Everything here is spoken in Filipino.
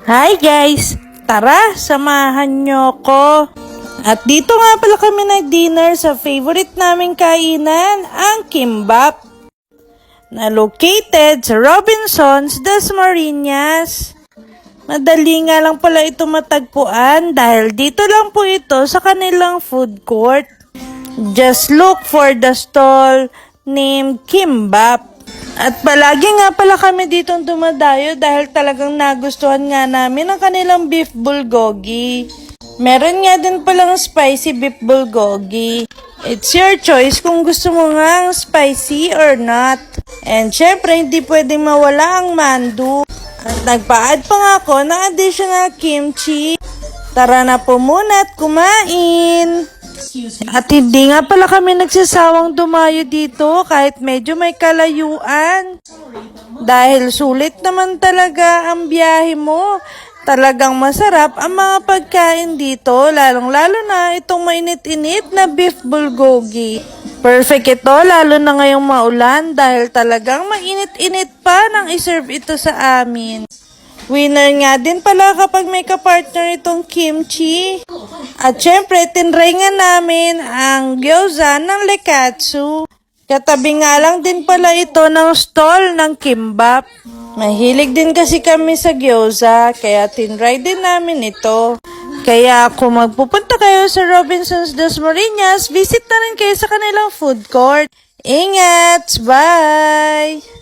Hi guys! Tara, samahan nyo ko. At dito nga pala kami nag-dinner sa favorite naming kainan, ang kimbap, na located sa Robinsons, Dasmariñas. Madali nga lang pala ito matagpuan dahil dito lang po ito sa kanilang food court. Just look for the stall named Kimbap. At palagi nga pala kami ditong dumadayo dahil talagang nagustuhan nga namin ang kanilang beef bulgogi. Meron nga din palang spicy beef bulgogi. It's your choice kung gusto mo nga spicy or not. And syempre, hindi pwedeng mawala ang mandu. At nagpa-add pa nga ako ng additional kimchi. Tara na po muna at kumain! At hindi nga pala kami nagsasawang dumayo dito kahit medyo may kalayuan. Dahil sulit naman talaga ang biyahe mo. Talagang masarap ang mga pagkain dito, lalong-lalo na itong mainit-init na beef bulgogi. Perfect ito, lalo na ngayong maulan dahil talagang mainit-init pa nang iserve ito sa amin. Winner nga din pala kapag may kapartner itong kimchi. At syempre, tinry nga namin ang gyoza ng Lekatsu. Katabi nga lang din pala ito ng stall ng kimbap. Mahilig din kasi kami sa gyoza, kaya tinry din namin ito. Kaya kung magpupunta kayo sa Robinsons Dasmariñas, visit na rin kayo sa kanilang food court. Ingat! Bye!